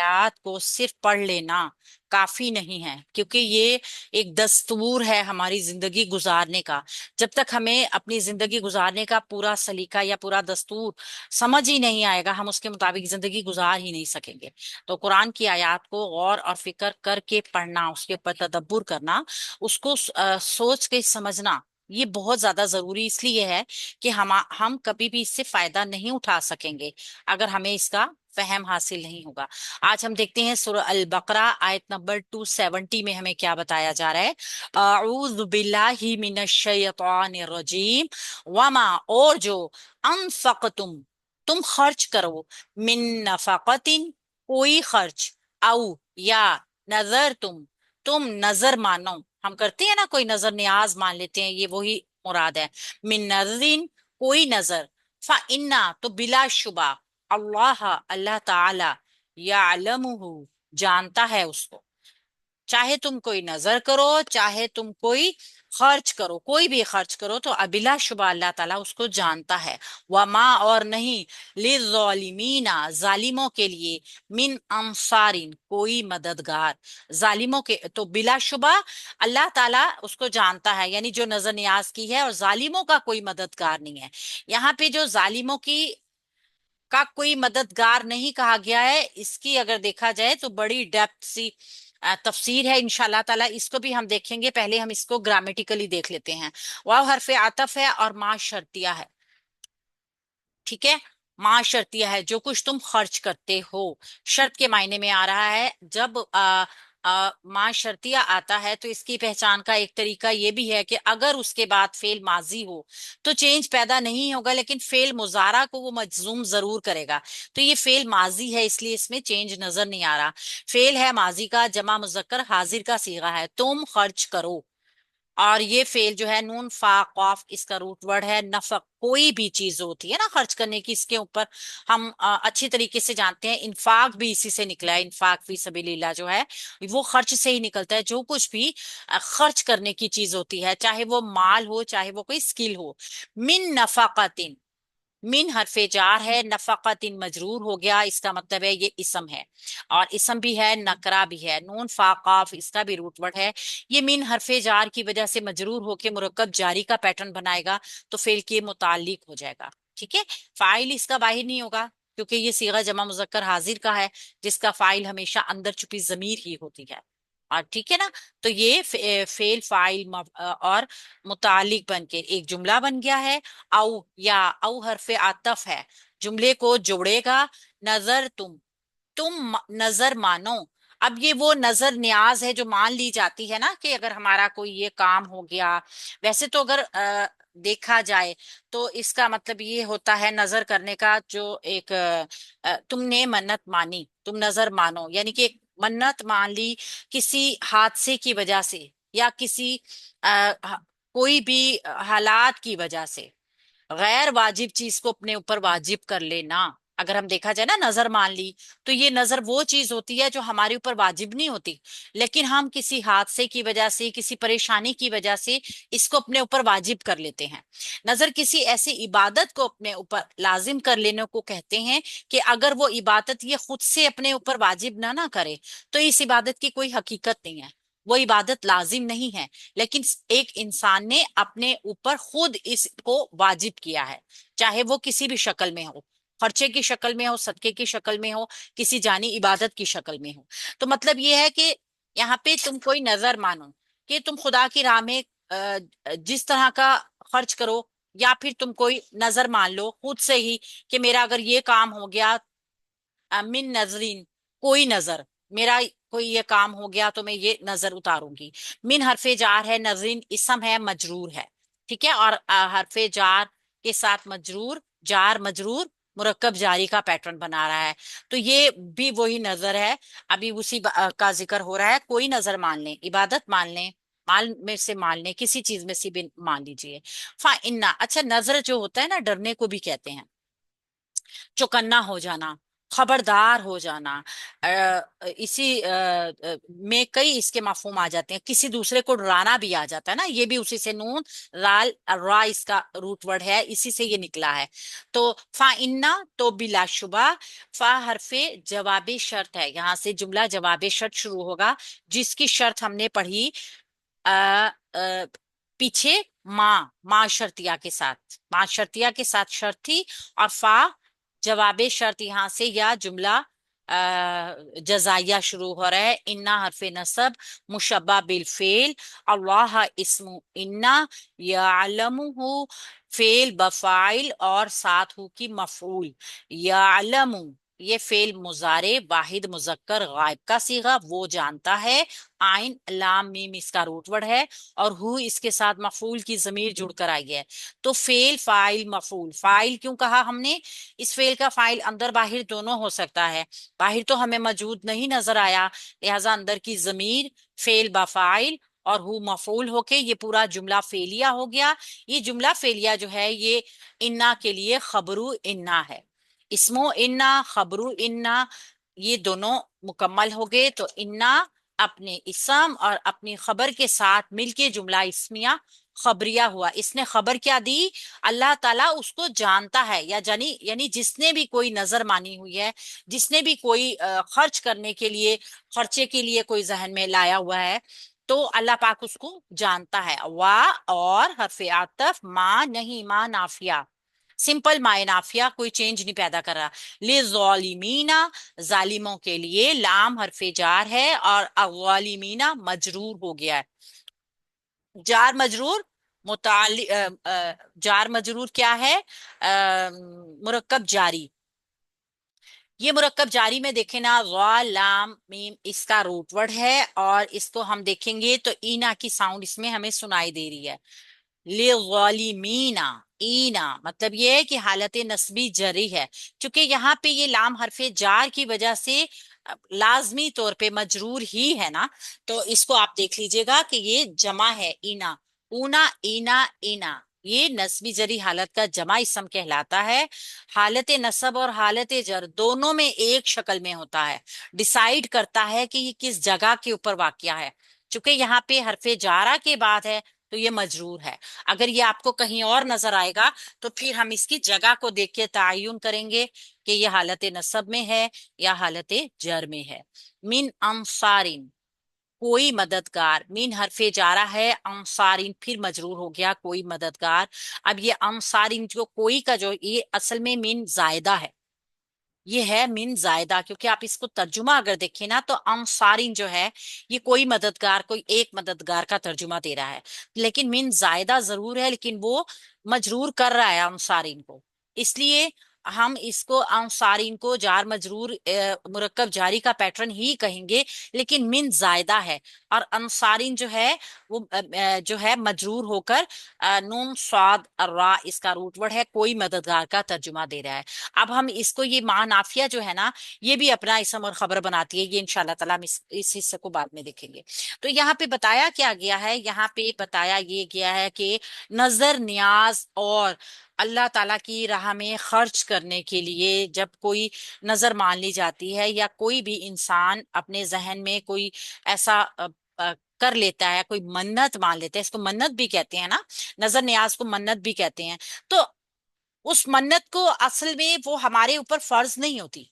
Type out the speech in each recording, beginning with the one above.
आयत को सिर्फ पढ़ लेना काफी नहीं है, क्योंकि ये एक दस्तूर है हमारी जिंदगी गुजारने का। जब तक हमें अपनी जिंदगी गुजारने का पूरा सलीका या पूरा दस्तूर समझ ही नहीं आएगा, हम उसके मुताबिक जिंदगी गुजार ही नहीं सकेंगे। तो कुरान की आयत को गौर और फिक्र करके पढ़ना, उसके ऊपर तदब्बुर करना, उसको सोच के समझना, ये बहुत ज्यादा जरूरी इसलिए है कि हम कभी भी इससे फायदा नहीं उठा सकेंगे अगर हमें इसका फहम हासिल नहीं होगा। आज हम देखते हैं सूरह अल बकरा आयत नंबर 270 में हमें क्या बताया जा रहा है। अऊज़ु बिल्लाहि मिनश शैतानिर रजीम वमा, और जो अनफकतुम, तुम खर्च करो, मिन नफकतिन, कोई खर्च, औ या नजर तुम नजर मानो, हम करते हैं ना, कोई नजर नियाज मान लेते हैं, ये वही मुराद है। मिन नजरिन, कोई नजर, फा इन्ना, तो बिला शुबा, अल्लाह, अल्लाह ताला, यालमुहु, जानता है उसको। चाहे तुम कोई नजर करो, चाहे तुम कोई खर्च करो, कोई भी खर्च करो, तो अबिला शुबा अल्लाह ताला उसको जानता है। वमा, और नहीं, लिज़ालिमीना, जालिमों के लिए, मिन अंसारिन, कोई मददगार। जालिमों के तो बिला शुबा अल्लाह ताला उसको जानता है, यानी जो नजर नियाज की है, और जालिमों का कोई मददगार नहीं है। यहाँ पे जो जालिमों की का कोई मददगार नहीं कहा गया है, इसकी अगर देखा जाए तो बड़ी डेप्थ सी तफसीर है। इंशाल्लाह ताला इसको भी हम देखेंगे, पहले हम इसको ग्रामेटिकली देख लेते हैं। वाव हरफे आतफ है और माँ शर्तिया है, ठीक है। माँ शर्तिया है, जो कुछ तुम खर्च करते हो, शर्त के मायने में आ रहा है। जब माँ शर्तिया आता है तो इसकी पहचान का एक तरीका ये भी है कि अगर उसके बाद फेल माजी हो तो चेंज पैदा नहीं होगा, लेकिन फेल मुजारा को वो मजजूम जरूर करेगा। तो ये फेल माजी है, इसलिए इसमें चेंज नजर नहीं आ रहा। फेल है माजी का, जमा मुजक्कर हाजिर का सीगा है, तुम खर्च करो। और ये फेल जो है, नून फा कॉफ, इसका रूट वर्ड है नफक। कोई भी चीज होती है ना खर्च करने की, इसके ऊपर हम अच्छी तरीके से जानते हैं। इन्फाक भी इसी से निकला है, इन्फाक फी सबीलिल्लाह जो है वो खर्च से ही निकलता है। जो कुछ भी खर्च करने की चीज होती है, चाहे वो माल हो, चाहे वो कोई स्किल हो। मिन नफाकतिन, मिन हरफे जार है, नफाकतिन मजरूर हो गया, इसका मतलब है ये इसम है, और इसम भी है, नकरा भी है। नून फाकाफ, इसका भी रूट वर्ड है। ये मिन हरफे जार की वजह से मजरूर होके मुरक्कब जारी का पैटर्न बनाएगा, तो फेल के मुतालिक हो जाएगा, ठीक है। फाइल इसका बाहिर नहीं होगा, क्योंकि ये सीगा जमा मुजक्कर हाजिर का है, जिसका फाइल हमेशा अंदर छुपी जमीर ही होती है। और ठीक है ना, तो ये फेल फाइल और मुतालिक बन के एक जुमला बन गया है। औ हरफे आतफ है, जुमले को जोड़ेगा। नजर तुम नजर मानो। अब ये वो नजर न्याज है जो मान ली जाती है ना, कि अगर हमारा कोई ये काम हो गया। वैसे तो अगर देखा जाए तो इसका मतलब ये होता है नजर करने का, जो एक तुमने मन्नत मानी, तुम नजर मानो, यानी कि एक मन्नत मान ली किसी हादसे की वजह से, या किसी कोई भी हालात की वजह से, गैर वाजिब चीज को अपने ऊपर वाजिब कर लेना। अगर हम देखा जाए ना, नजर मान ली, तो ये नजर वो चीज होती है जो हमारे ऊपर वाजिब नहीं होती, लेकिन हम किसी हादसे की वजह से, किसी परेशानी की वजह से इसको अपने ऊपर वाजिब कर लेते हैं। नजर किसी ऐसी इबादत को अपने ऊपर लाजिम कर लेने को कहते हैं कि अगर वो इबादत ये खुद से अपने ऊपर वाजिब ना करे, तो इस इबादत की कोई हकीकत नहीं है, वो इबादत लाजिम नहीं है। लेकिन एक इंसान ने अपने ऊपर खुद इसको वाजिब किया है, चाहे वो किसी भी शक्ल में हो, खर्चे की शक्ल में हो, सदके की शक्ल में हो, किसी जानी इबादत की शक्ल में हो। तो मतलब ये है कि यहाँ पे तुम कोई नजर मानो कि तुम खुदा की राह में जिस तरह का खर्च करो, या फिर तुम कोई नजर मान लो खुद से ही कि मेरा अगर ये काम हो गया, मिन नजरीन, कोई नजर, मेरा कोई ये काम हो गया तो मैं ये नजर उतारूंगी। मिन हरफे जार है, नजरीन इसम है, मजरूर है, ठीक है। और हरफे जार के साथ मजरूर, जार मजरूर मुरक्कब जारी का पैटर्न बना रहा है। तो ये भी वही नजर है, अभी उसी का जिक्र हो रहा है। कोई नजर मान लें, इबादत मान लें, माल में से मान लें, किसी चीज में से भी मान लीजिए। फा इन्ना, अच्छा नजर जो होता है ना, डरने को भी कहते हैं, चौकन्ना हो जाना, खबरदार हो जाना। इसी में कई इसके मफहूम आ जाते हैं, किसी दूसरे को डराना भी आ जाता है ना, ये भी उसी से, नून राल रा इसका रूट वर्ड है, इसी से ये निकला है। तो फा इन्ना, तो बिलाशुबा, फा हरफे जवाबी शर्त है, यहां से जुमला जवाबी शर्त शुरू होगा, जिसकी शर्त हमने पढ़ी पीछे, माँ शर्तिया के साथ, माँ शर्तिया के साथ शर्त थी, और फा जवाबे शर्त यहां से, या जुमला जजाइया शुरू हो रहा है। इन्ना हरफे नसब मुशब्बा बिल फेल, अल्लाह इस्मु इन्ना, यालमुहु फेल बफाइल और साथ हु की मफूल, यालमु ये फेल मुजारे वाहिद मुजक्कर गायब का सीगा, वो जानता है, आइन लाम मीम इसका रूट वर्ड है, और हु इसके साथ मफूल की जमीर जुड़कर आई है। तो फेल फाइल मफूल, फाइल क्यों कहा हमने, इस फेल का फाइल अंदर बाहिर दोनों हो सकता है, बाहिर तो हमें मौजूद नहीं नजर आया, लिहाजा अंदर की जमीर फेल बाफाइल और हु मफूल होके ये पूरा जुमला फेलिया हो गया। ये जुमला फेलिया जो है ये इन्ना के लिए खबरू इन्ना है, इसमो इन्ना खबरू इन्ना ये दोनों मुकम्मल हो गए। तो इन्ना अपने इसम और अपनी खबर के साथ मिलके जुमला इस्मिया खबरिया हुआ। इसने खबर क्या दी, अल्लाह ताला उसको जानता है, या जानी यानी जिसने भी कोई नजर मानी हुई है, जिसने भी कोई खर्च करने के लिए, खर्चे के लिए कोई जहन में लाया हुआ है, तो अल्लाह पाक उसको जानता है। वाह और हरफे आतफ, माँ नहीं, माँ नाफिया, सिंपल माए नाफिया, कोई चेंज नहीं पैदा कर रहा। ले ज़ालिमीना जालिमों के लिए, लाम हरफे जार है और अवालिमीना मजरूर हो गया है। जार मजरूर मुताल्लिक जार मजरूर क्या है, मुरक्कब जारी। ये मुरक्कब जारी में देखें ना, वा लाम मीम इसका रूट वर्ड है, और इसको हम देखेंगे तो ईना की साउंड इसमें हमें सुनाई दे रही है। लिज़ालिमीना, ईना मतलब ये है कि हालत नस्बी जरी है, क्योंकि यहाँ पे ये लाम हरफे जार की वजह से लाजमी तौर पे मजरूर ही है ना। तो इसको आप देख लीजिएगा कि ये जमा है, ईना, ऊना ईना ईना, ये नस्बी जरी हालत का जमा इसम कहलाता है। हालत नसब और हालत जर दोनों में एक शक्ल में होता है, डिसाइड करता है कि ये किस जगह के ऊपर वाकया है। चूंकि यहाँ पे हरफे जारा के बाद है तो ये मजरूर है। अगर ये आपको कहीं और नजर आएगा तो फिर हम इसकी जगह को देख के तायुन करेंगे कि ये हालत नसब में है या हालत जर में है। मिन अंसारिन, कोई मददगार, मीन हरफे जारा है, अंसारिन फिर मजरूर हो गया, कोई मददगार। अब ये अंसारिन जो कोई का जो ये असल में मीन जायदा है, ये है मिन जायदा, क्योंकि आप इसको तर्जुमा अगर देखें ना तो अंसारिन जो है ये कोई मददगार, कोई एक मददगार का तर्जुमा दे रहा है, लेकिन मिन जायदा जरूर है, लेकिन वो मजरूर कर रहा है अंसारिन को, इसलिए हम इसको अंसारिन को जार मजरूर मुरक्कब जारी का पैटर्न ही कहेंगे, लेकिन मिन जायदा है। और अंसारिन जो है वो जो है मजरूर होकर नून स्वाद और रा इसका रूट वर्ड है, कोई मददगार का तर्जुमा दे रहा है। अब हम इसको, ये मां नाफिया जो है ना, ये भी अपना इसम और खबर बनाती है, ये इंशाल्लाह ताला हम इस हिस्से को बाद में देखेंगे। तो यहाँ पे बताया क्या गया है, यहाँ पे बताया ये गया है कि नजर नियाज और अल्लाह ताला की राह में खर्च करने के लिए जब कोई नजर मान ली जाती है, या कोई भी इंसान अपने जहन में कोई ऐसा कर लेता है, कोई मन्नत मान लेता है, इसको मन्नत भी कहते हैं ना, नजर नियाज को मन्नत भी कहते हैं। तो उस मन्नत को असल में वो हमारे ऊपर फर्ज नहीं होती,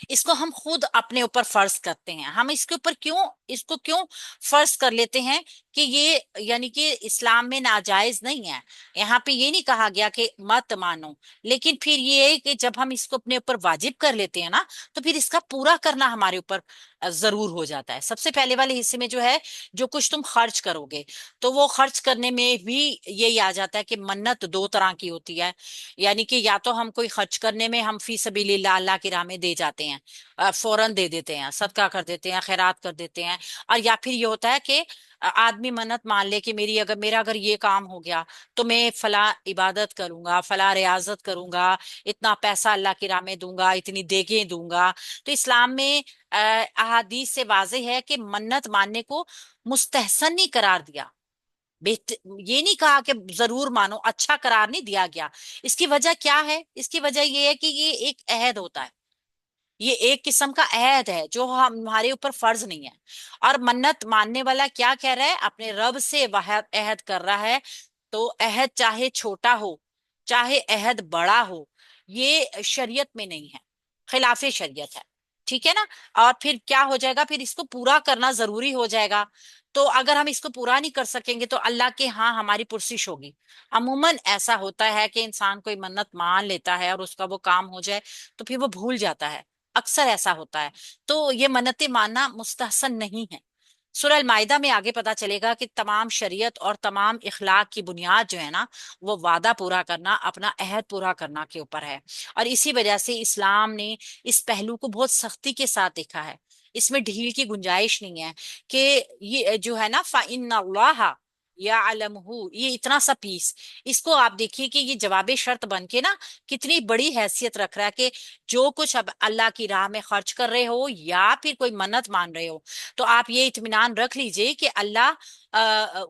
इसको हम खुद अपने ऊपर फर्ज करते हैं। हम इसके ऊपर क्यों, इसको क्यों फर्ज कर लेते हैं कि ये यानी कि इस्लाम में नाजायज नहीं है, यहाँ पे ये नहीं कहा गया कि मत मानो, लेकिन फिर ये है कि जब हम इसको अपने ऊपर वाजिब कर लेते हैं ना, तो फिर इसका पूरा करना हमारे ऊपर जरूर हो जाता है। सबसे पहले वाले हिस्से में जो है, जो कुछ तुम खर्च करोगे, तो वो खर्च करने में भी यही आ जाता है कि मन्नत दो तरह की होती है, यानी कि या तो हम कोई खर्च करने में हम फी सबीलिल्लाह अल्लाह की राह में दे जाते हैं, फौरन दे देते हैं, सदका कर देते हैं, खैरात कर देते हैं। और या फिर ये होता है कि आदमी मन्नत मान ले कि मेरा अगर ये काम हो गया तो मैं फला इबादत करूंगा, फला रियाजत करूंगा, इतना पैसा अल्लाह की राह में दूंगा, इतनी देगे दूंगा। तो इस्लाम में अहादीस से वाज़ेह है कि मन्नत मानने को मुस्तहसन नहीं करार दिया, बेहतर ये नहीं कहा कि जरूर मानो, अच्छा करार नहीं दिया गया। इसकी वजह क्या है, इसकी वजह ये है कि ये एक अहद होता है, یہ ایک قسم کا عہد ہے جو ہمارے اوپر فرض نہیں ہے. اور منت ماننے والا کیا کہہ رہا ہے؟ اپنے رب سے عہد کر رہا ہے. تو عہد چاہے چھوٹا ہو چاہے عہد بڑا ہو، یہ شریعت میں نہیں ہے، خلاف شریعت ہے. ٹھیک ہے نا؟ اور پھر کیا ہو جائے گا؟ پھر اس کو پورا کرنا ضروری ہو جائے گا. تو اگر ہم اس کو پورا نہیں کر سکیں گے تو اللہ کے ہاں ہماری پرسش ہوگی. عموماً ایسا ہوتا ہے کہ انسان کوئی منت مان لیتا ہے اور اس کا وہ کام ہو جائے تو پھر وہ بھول جاتا ہے. اکثر ایسا ہوتا ہے. تو یہ منتیں ماننا مستحسن نہیں ہے. سورہ المائدہ میں آگے پتا چلے گا کہ تمام شریعت اور تمام اخلاق کی بنیاد جو ہے نا، وہ وعدہ پورا کرنا، اپنا عہد پورا کرنا کے اوپر ہے. اور اسی وجہ سے اسلام نے اس پہلو کو بہت سختی کے ساتھ دیکھا ہے. اس میں ڈھیل کی گنجائش نہیں ہے کہ یہ جو ہے نا فَإِنَّ اللَّهَ يَعْلَمُهُ، یہ اتنا سا پیس، اس کو آپ دیکھیے کہ یہ جواب شرط بن کے نا کتنی بڑی حیثیت رکھ رہا ہے کہ جو کچھ اب اللہ کی راہ میں خرچ کر رہے ہو یا پھر کوئی منت مان رہے ہو، تو آپ یہ اطمینان رکھ لیجئے کہ اللہ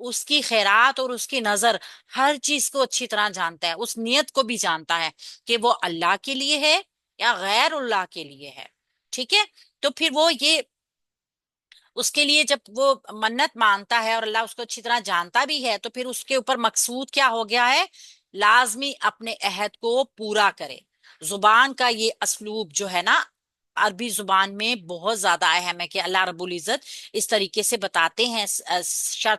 اس کی خیرات اور اس کی نظر ہر چیز کو اچھی طرح جانتا ہے، اس نیت کو بھی جانتا ہے کہ وہ اللہ کے لیے ہے یا غیر اللہ کے لیے ہے. ٹھیک ہے؟ تو پھر وہ یہ اس کے لیے جب وہ منت مانتا ہے اور اللہ اس کو اچھی طرح جانتا بھی ہے تو پھر اس کے اوپر مقصود کیا ہو گیا ہے؟ لازمی اپنے عہد کو پورا کرے. زبان کا یہ اسلوب جو ہے نا عربی زبان میں بہت زیادہ اہم ہے کہ اللہ رب العزت اس طریقے سے بتاتے ہیں شرط